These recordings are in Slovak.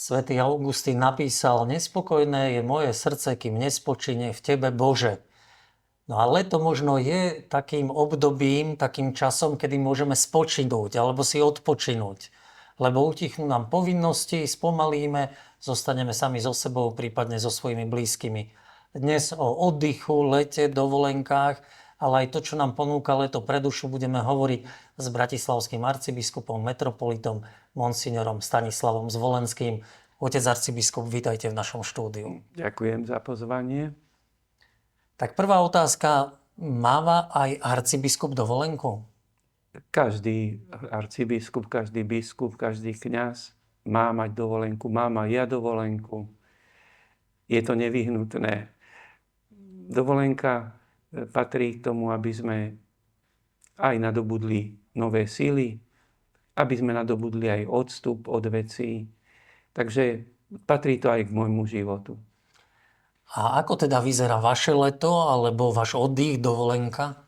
Svätý Augustín napísal: Nespokojné je moje srdce, kým nespočine v Tebe, Bože. No a leto možno je takým obdobím, takým časom, kedy môžeme spočinúť alebo si odpočinúť. Lebo utichnú nám povinnosti, spomalíme, zostaneme sami so sebou, prípadne so svojimi blízkymi. Dnes o oddychu, lete, dovolenkách, ale aj to, čo nám ponúka leto pre dušu, budeme hovoriť s bratislavským arcibiskupom, metropolitom, monsignorom Stanislavom Zvolenským. Otec arcibiskup, vítajte v našom štúdiu. Ďakujem za pozvanie. Tak prvá otázka, máva aj arcibiskup dovolenku? Každý arcibiskup, každý biskup, každý kňaz má mať dovolenku, mám aj ja dovolenku. Je to nevyhnutné. Dovolenka patrí k tomu, aby sme aj nadobudli nové síly, aby sme nadobudli aj odstup od vecí. Takže patrí to aj k môjmu životu. A ako teda vyzerá vaše leto alebo váš oddych, dovolenka?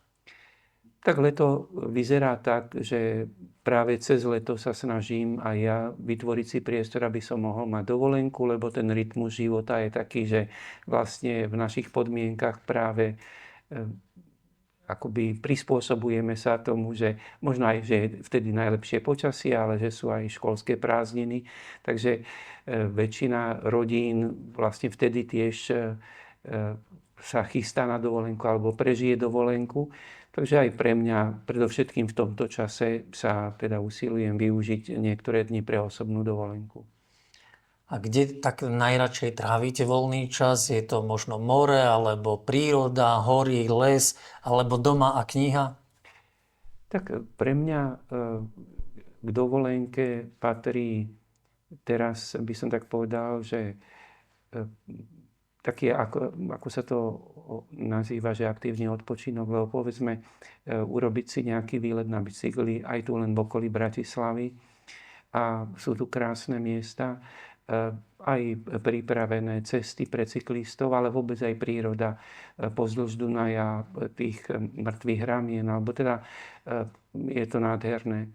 Tak leto vyzerá tak, že práve cez leto sa snažím aj ja vytvoriť si priestor, aby som mohol mať dovolenku, lebo ten rytmus života je taký, že vlastne v našich podmienkach práve akoby prispôsobujeme sa tomu, že možno aj, že je vtedy najlepšie počasie, ale že sú aj školské prázdniny. Takže väčšina rodín vlastne vtedy tiež sa chystá na dovolenku alebo prežije dovolenku. Takže aj pre mňa, predovšetkým v tomto čase, sa teda usilujem využiť niektoré dni pre osobnú dovolenku. A kde tak najradšej trávite voľný čas? Je to možno more, alebo príroda, hory, les, alebo doma a kniha? Tak pre mňa k dovolenke patrí, teraz by som tak povedal, že taký, ako sa to nazýva, že aktívny odpočinok, lebo povedzme urobiť si nejaký výlet na bicykli aj tu len v okolí Bratislavy a sú tu krásne miesta, aj pripravené cesty pre cyklistov, ale vôbec aj príroda pozdĺž Dunaja, tých mŕtvych ramien, alebo teda je to nádherné.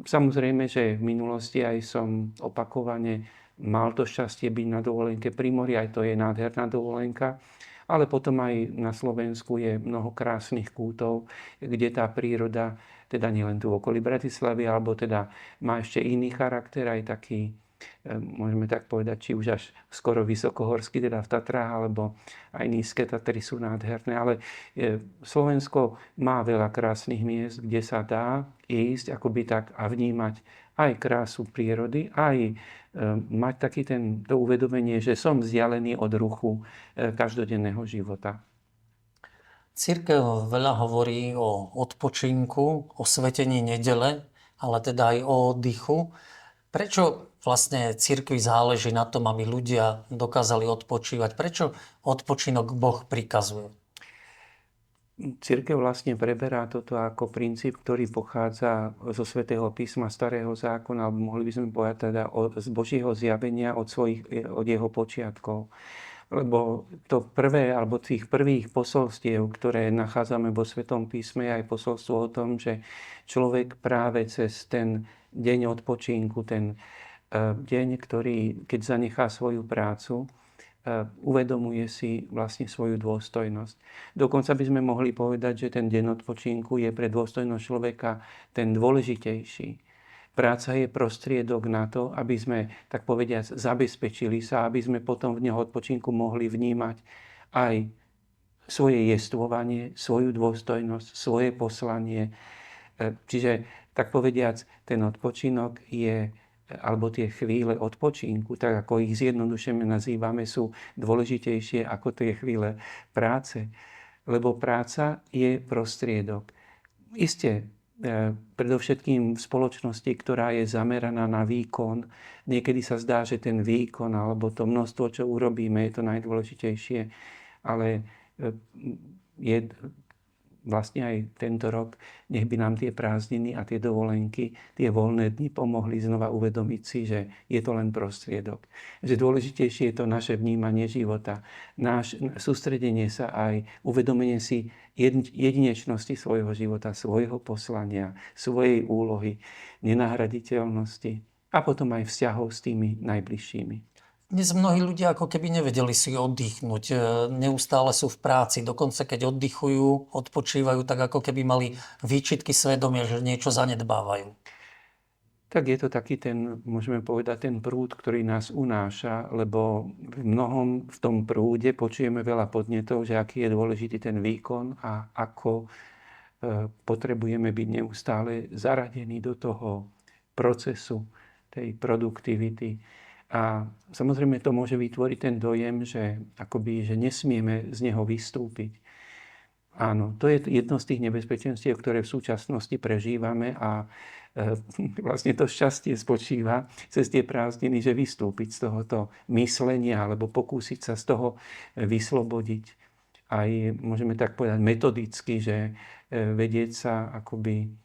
Samozrejme, že v minulosti aj som opakovane mal to šťastie byť na dovolenke pri mori, aj to je nádherná dovolenka, ale potom aj na Slovensku je mnoho krásnych kútov, kde tá príroda, teda nielen tu v okolí Bratislavy, alebo teda má ešte iný charakter, aj taký, môžeme tak povedať, či už až skoro vysokohorský, teda v Tatrách, alebo aj nízke Tatry sú nádherné. Ale Slovensko má veľa krásnych miest, kde sa dá ísť akoby tak a vnímať aj krásu prírody, aj mať taký to uvedomenie, že som vzdialený od ruchu každodenného života. Cirkev veľa hovorí o odpočinku, o svetení nedele, ale teda aj o oddychu. Prečo vlastne cirkvi záleží na tom, aby ľudia dokázali odpočívať? Prečo odpočinok Boh prikazuje? Cirkev vlastne preberá toto ako princíp, ktorý pochádza zo Svätého písma Starého zákona, alebo mohli by sme povedať teda z Božieho zjavenia, od jeho počiatkov. Lebo to prvé, alebo tých prvých posolstiev, ktoré nachádzame vo Svätom písme, je aj posolstvo o tom, že človek práve cez ten deň odpočinku, ten deň, ktorý, keď zanechá svoju prácu, uvedomuje si vlastne svoju dôstojnosť. Dokonca by sme mohli povedať, že ten deň odpočinku je pre dôstojnosť človeka ten dôležitejší. Práca je prostriedok na to, aby sme, tak povediac, zabezpečili sa, aby sme potom v neho odpočinku mohli vnímať aj svoje jestvovanie, svoju dôstojnosť, svoje poslanie. Čiže, tak povediac, ten odpočinok je, alebo tie chvíle odpočinku, tak ako ich zjednodušene nazývame, sú dôležitejšie ako tie chvíle práce. Lebo práca je prostriedok. Isté, predovšetkým v spoločnosti, ktorá je zameraná na výkon, niekedy sa zdá, že ten výkon alebo to množstvo, čo urobíme, je to najdôležitejšie, ale je vlastne aj tento rok, nech by nám tie prázdniny a tie dovolenky, tie voľné dni pomohli znova uvedomiť si, že je to len prostriedok. Že dôležitejšie je to naše vnímanie života, náš sústredenie sa aj, uvedomenie si jedinečnosti svojho života, svojho poslania, svojej úlohy, nenahraditeľnosti. a potom aj vzťahov s tými najbližšími. Dnes mnohí ľudia ako keby nevedeli si oddychnúť. Neustále sú v práci. Dokonca keď oddychujú, odpočívajú, tak ako keby mali výčitky svedomia, že niečo zanedbávajú. Tak je to taký ten, môžeme povedať, ten prúd, ktorý nás unáša, lebo v tom prúde počujeme veľa podnetov, že aký je dôležitý ten výkon a ako potrebujeme byť neustále zaradení do toho procesu tej produktivity. A samozrejme to môže vytvoriť ten dojem, že nesmieme z neho vystúpiť. Áno, to je jedno z tých nebezpečenstiev, ktoré v súčasnosti prežívame a vlastne to šťastie spočíva cez tie prázdniny, že vystúpiť z tohoto myslenia alebo pokúsiť sa z toho vyslobodiť. Aj môžeme tak povedať metodicky, že vedieť sa akoby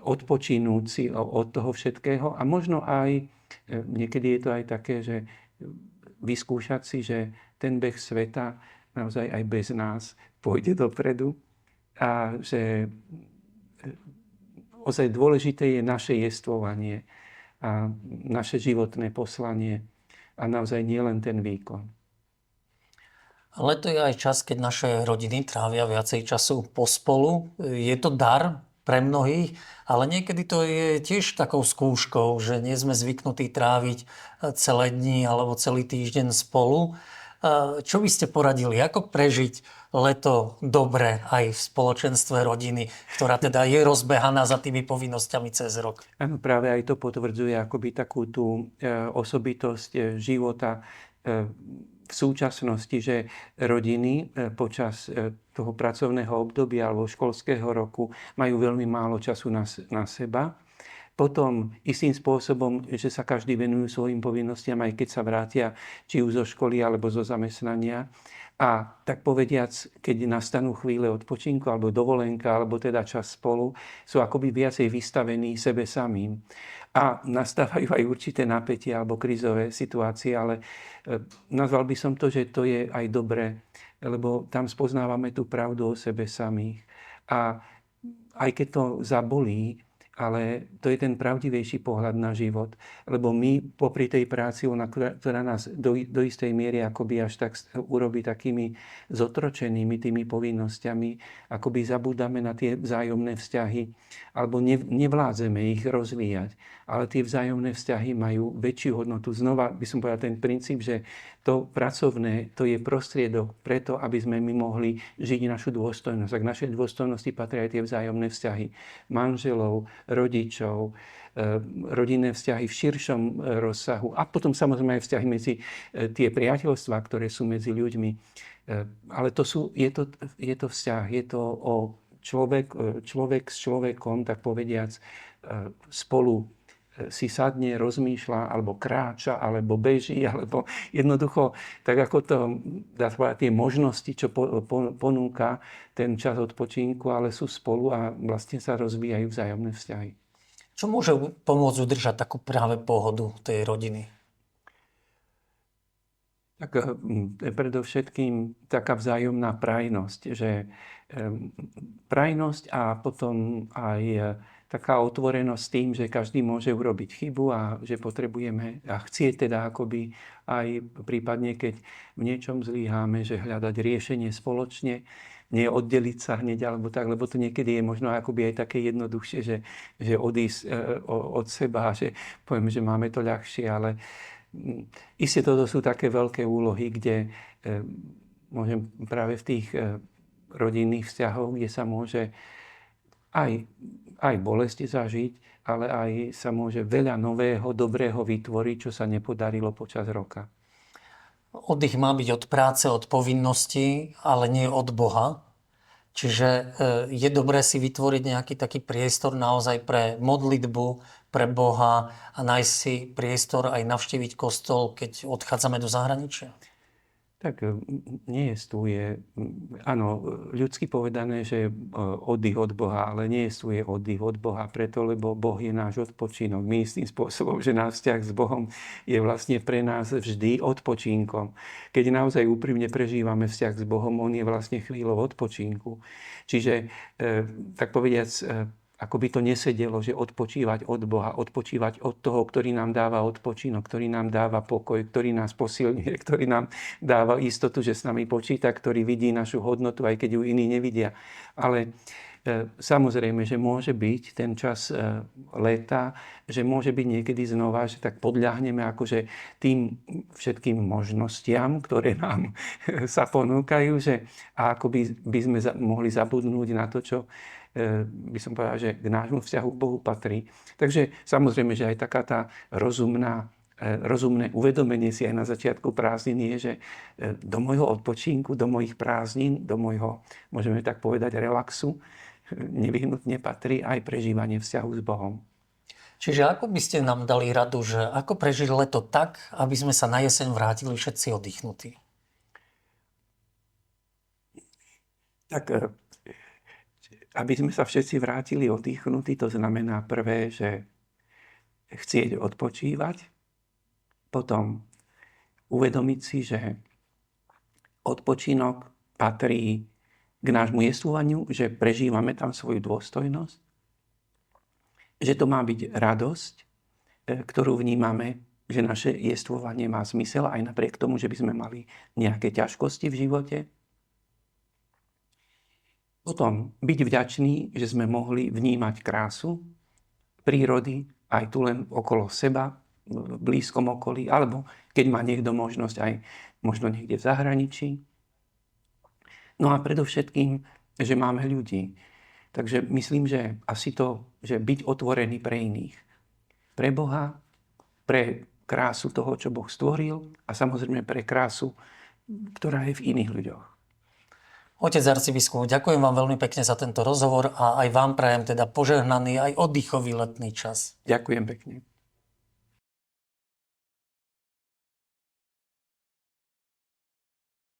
odpočinúť si od toho všetkého a možno aj, niekedy je to aj také, že vyskúšať si, že ten beh sveta naozaj aj bez nás pôjde dopredu a že ozaj dôležité je naše jestvovanie a naše životné poslanie a naozaj nie len ten výkon. Ale to je aj čas, keď naše rodiny trávia viacej času pospolu. Je to dar pre mnohých, ale niekedy to je tiež takou skúškou, že nie sme zvyknutí tráviť celé dni alebo celý týždeň spolu. Čo by ste poradili? Ako prežiť leto dobre aj v spoločenstve rodiny, ktorá teda je rozbehaná za tými povinnosťami cez rok? Áno, práve aj to potvrdzuje akoby takú tú osobitosť života v súčasnosti, že rodiny počas toho pracovného obdobia alebo školského roku majú veľmi málo času na seba. Potom istým spôsobom, že sa každý venujú svojim povinnostiam, aj keď sa vrátia či už zo školy alebo zo zamestnania. A tak povediac, keď nastanú chvíle odpočinku alebo dovolenka, alebo teda čas spolu, sú akoby viacej vystavení sebe samým. A nastávajú aj určité napätie alebo krízové situácie, ale nazval by som to, že to je aj dobré, lebo tam spoznávame tú pravdu o sebe samých. A aj keď to zabolí, ale to je ten pravdivejší pohľad na život. Lebo my popri tej práci, ktorá nás do istej miery akoby až tak urobí takými zotročenými tými povinnosťami, akoby zabúdame na tie vzájomné vzťahy, alebo nevládzeme ich rozvíjať. Ale tie vzájomné vzťahy majú väčšiu hodnotu. Znova by som povedal ten princíp, že to pracovné, to je prostriedok preto, aby sme my mohli žiť našu dôstojnosť. A k našej dôstojnosti patria aj tie vzájomné vzťahy manželov, rodičov, rodinné vzťahy v širšom rozsahu a potom samozrejme aj vzťahy medzi tie priateľstvá, ktoré sú medzi ľuďmi. Ale je to vzťah, je to o človek s človekom, tak povediac, spolu si sadne, rozmýšľa, alebo kráča, alebo beží, alebo jednoducho, tak ako to, dá sa povedať, tie možnosti, čo ponúka ten čas odpočinku, ale sú spolu a vlastne sa rozvíjajú vzájomné vzťahy. Čo môže pomôcť udržať takú práve pohodu tej rodiny? Tak predovšetkým taká vzájomná prajnosť, že prajnosť a potom aj taká otvorenosť tým, že každý môže urobiť chybu a že potrebujeme a chcieť teda akoby aj prípadne, keď v niečom zlyháme, že hľadať riešenie spoločne, nie oddeliť sa hneď alebo tak, lebo to niekedy je možno akoby aj také jednoduchšie, že odísť od seba, že poviem, že máme to ľahšie, ale isté toto sú také veľké úlohy, kde môžem práve v tých rodinných vzťahoch, kde sa môže aj bolesti zažiť, ale aj sa môže veľa nového, dobrého vytvoriť, čo sa nepodarilo počas roka. Oddych má byť od práce, od povinností, ale nie od Boha. Čiže je dobré si vytvoriť nejaký taký priestor naozaj pre modlitbu, pre Boha a nájsť si priestor aj navštíviť kostol, keď odchádzame do zahraničia? Tak nie je, áno, ľudsky povedané, že oddych od Boha, ale nie je oddych od Boha preto, lebo Boh je náš odpočinok. My istým spôsobom, že náš vzťah s Bohom je vlastne pre nás vždy odpočinkom. Keď naozaj úprimne prežívame vzťah s Bohom, on je vlastne chvíľou odpočinku. Čiže, tak povediac, ako by to nesedelo, že odpočívať od Boha, odpočívať od toho, ktorý nám dáva odpočinok, ktorý nám dáva pokoj, ktorý nás posilňuje, ktorý nám dáva istotu, že s nami počíta, ktorý vidí našu hodnotu, aj keď ju iní nevidia. Ale samozrejme, že môže byť ten čas leta, že môže byť niekedy znova, že tak podľahneme akože tým všetkým možnostiam, ktoré nám sa ponúkajú, že a ako by sme mohli zabudnúť na to, čo by som povedal, že k nášmu vzťahu k Bohu patrí. Takže samozrejme, že aj taká tá rozumné uvedomenie si aj na začiatku prázdnin je, že do môjho odpočinku, do mojich prázdnin, do môjho, môžeme tak povedať, relaxu nevyhnutne patrí aj prežívanie vzťahu s Bohom. Čiže ako by ste nám dali radu, že ako prežiť leto tak, aby sme sa na jeseň vrátili všetci oddychnutí? Tak aby sme sa všetci vrátili oddychnutí, to znamená prvé, že chcieť odpočívať, potom uvedomiť si, že odpočinok patrí k nášmu jestvovaniu, že prežívame tam svoju dôstojnosť, že to má byť radosť, ktorú vnímame, že naše jestvovanie má zmysel aj napriek tomu, že by sme mali nejaké ťažkosti v živote. Potom byť vďačný, že sme mohli vnímať krásu prírody aj tu len okolo seba, v blízkom okolí, alebo keď má niekto možnosť aj možno niekde v zahraničí. No a predovšetkým, že máme ľudí. Takže myslím, že asi to, že byť otvorený pre iných. Pre Boha, pre krásu toho, čo Boh stvoril a samozrejme pre krásu, ktorá je v iných ľuďoch. Otec arcibiskup, ďakujem vám veľmi pekne za tento rozhovor a aj vám prajem teda požehnaný aj oddychový letný čas. Ďakujem pekne.